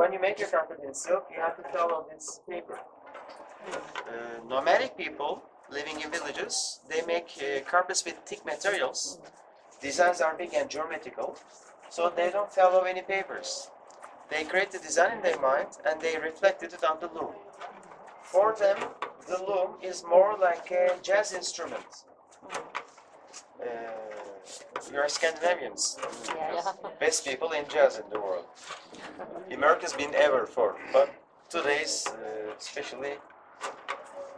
When you make your carpet in silk, you have to follow this paper. Nomadic people living in villages, they make carpets with thick materials. Designs are big and geometrical, so they don't follow any papers. They create the design in their mind and they reflected it on the loom. For them, the loom is more like a jazz instrument. You are Scandinavians, best people in jazz in the world. America's been ever for, but today's, especially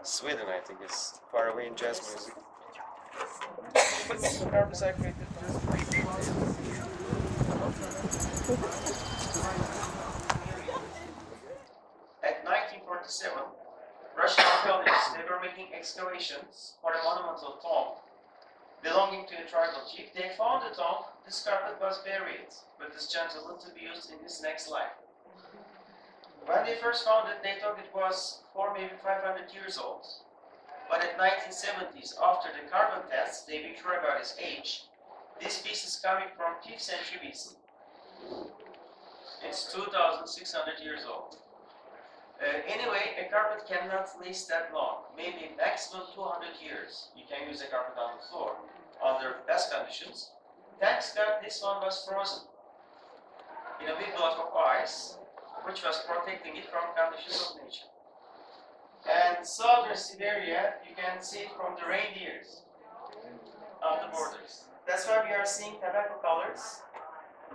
Sweden, I think, is far away in jazz music. Carpets are created just At 1947, Russian archaeologists they were making excavations for a monumental tomb belonging to a tribal chief. They found the tomb. This carpet was buried with this gentleman to be used in his next life. When they first found it, they thought it was 4, maybe 500 years old. But in 1970s, after the carbon tests, they became sure about his age. This piece is coming from 5th century BC. It's 2,600 years old. Anyway, a carpet cannot last that long. Maybe maximum 200 years. You can use a carpet on the floor under best conditions. Thanks God, this one was frozen in a big block of ice, which was protecting it from conditions of nature. And southern Siberia, you can see it from the reindeers on the borders. That's why we are seeing tobacco colors.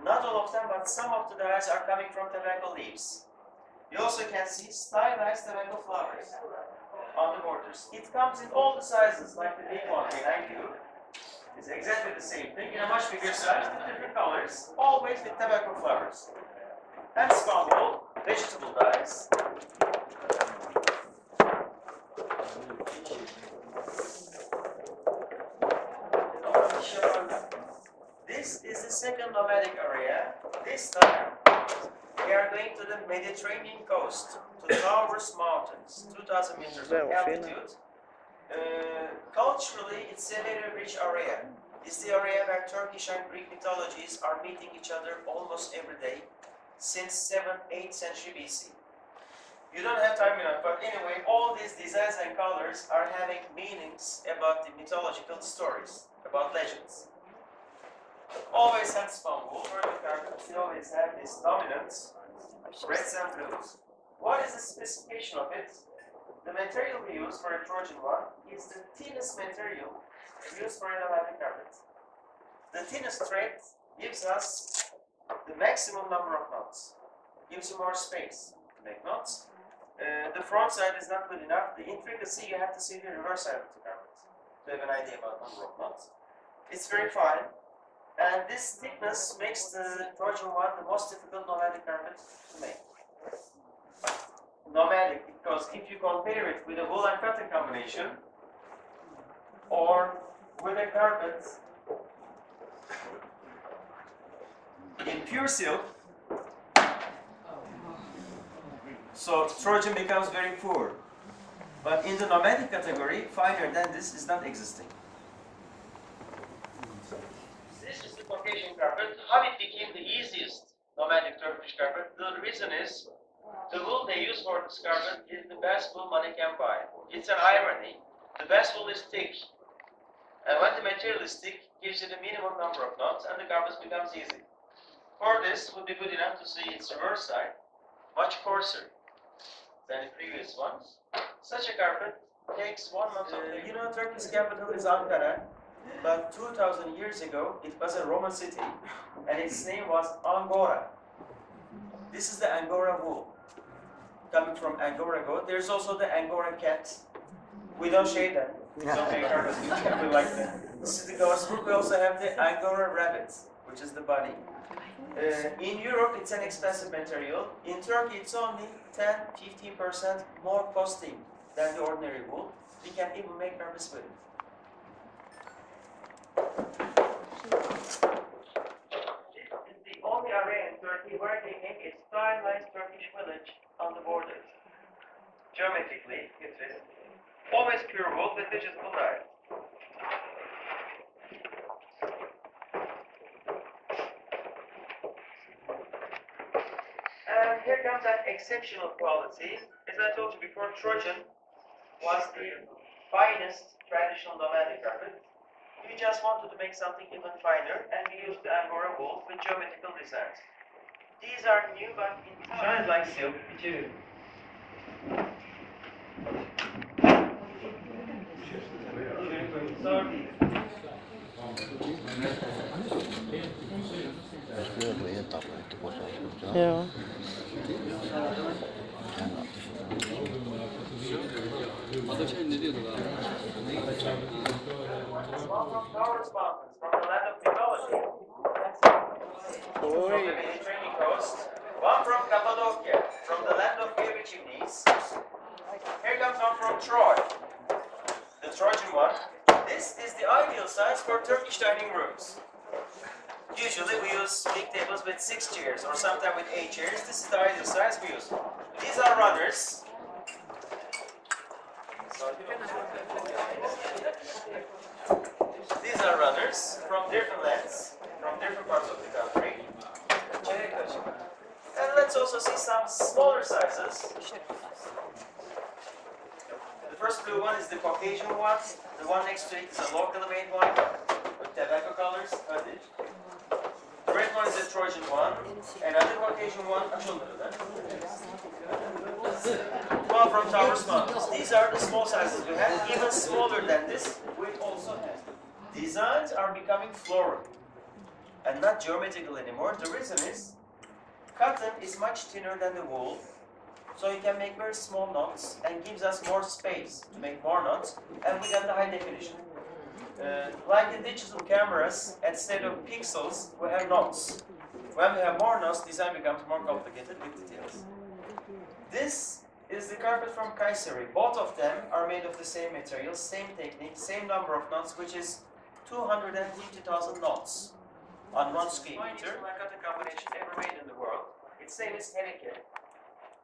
Not all of them, but some of the dyes are coming from tobacco leaves. You also can see stylized tobacco flowers on the borders. It comes in all the sizes, like the big one behind you. It's exactly the same thing in a much bigger size with different colors, always with tobacco flowers. And spun wool, vegetable dyes. This is the second nomadic area. This time we are going to the Mediterranean coast, to Taurus Mountains, 2,000 meters of altitude. Culturally, it's a very rich area. It's the area where Turkish and Greek mythologies are meeting each other almost every day since 7th, 8th century BC. You don't have time enough, but anyway, all these designs and colors are having meanings about the mythological stories, about legends. Always had spun wool for the carpets. They always have this dominant reds and blues. What is the specification of it? The material we use for a Trojan one is the thinnest material used for a nomadic carpet. The thinnest thread gives us the maximum number of knots. Gives you more space to make knots. The front side is not good enough. The intricacy, you have to see the reverse side of the carpet to have an idea about number of knots. It's very fine. And this thickness makes the Trojan one the most difficult nomadic carpet to make. Nomadic, because if you compare it with a wool and cotton combination, or with a carpet in pure silk, so Trojan becomes very poor. But in the nomadic category, finer than this is not existing. This is the Caucasian carpet. How it became the easiest nomadic Turkish carpet? The reason is the wool they use for this carpet is the best wool money can buy. It's an irony. The best wool is thick. And when the material is thick, it gives you the minimum number of knots and the carpet becomes easy. For this, would be good enough to see its reverse side, much coarser than the previous ones. Such a carpet takes 1 month of labor. You know, Turkey's capital is Ankara, but 2,000 years ago, it was a Roman city, and its name was Angora. This is the Angora wool, coming from Angora goat. There's also the Angora cat. We don't shave them. Some carpets we like that. This is the goat's foot. We also have the Angora rabbit, which is the bunny. In Europe, it's an expensive material. In Turkey, it's only 10-15% more costly than the ordinary wool. We can even make carpets with it. This is the only area in Turkey where they make a stylized Turkish village on the borders. Geometrically, it is always pure wool with vegetable dyes. And here comes an exceptional quality. As I told you before, Trojan was the finest traditional nomadic carpet. We just wanted to make something even finer, and we used the Angora wool with geometrical designs. These are new, but it shines like silk too. Joo. One from Taurus Mountains, from the land of mythology, from the Mediterranean coast. One from Cappadocia, from the land of fairy chimneys. Here comes one from Troy, the Trojan one. This is the ideal size for Turkish dining rooms. Usually we use big tables with 6 chairs or sometimes with 8 chairs. This is the ideal size we use. These are runners. These are runners from different lands, from different parts of the country. And let's also see some smaller sizes. The first blue one is the Caucasian one. The one next to it is a locally made one with tobacco colors. The red one is a Trojan one. Another Caucasian one. One from Tyrkiske Mountains. These are the small sizes we have. Even smaller than this, we also have. Designs are becoming floral and not geometrical anymore. The reason is cotton is much thinner than the wool, so you can make very small knots and gives us more space to make more knots, and we got the high definition. Like in digital cameras, instead of pixels, we have knots. When we have more knots, design becomes more complicated with details. This is the carpet from Kayseri. Both of them are made of the same material, same technique, same number of knots, which is 250,000 knots on 1 square meter. My cotton combination ever made in the world. Its name is Heneke.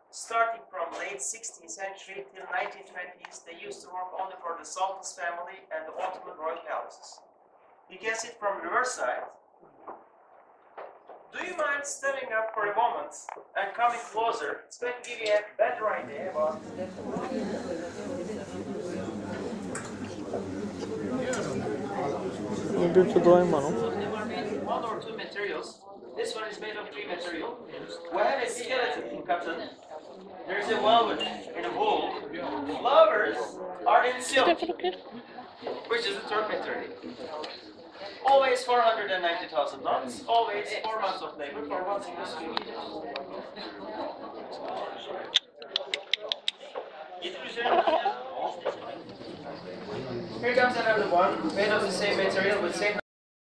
Starting from late 16th century till 1920s, they used to work only for the Sultan's family and the Ottoman royal palaces. You can see it from the reverse side. Do you mind standing up for a moment and coming closer? It's going to give you a better idea about one or two materials. This one is made of 3 material. We have a skeleton in cotton. There's a velvet in a wool. Flowers are in silk, which is a third material. Always 490,000 knots. Always 4 months of labor for 1 single square meter. Here comes another one, made of the same material with same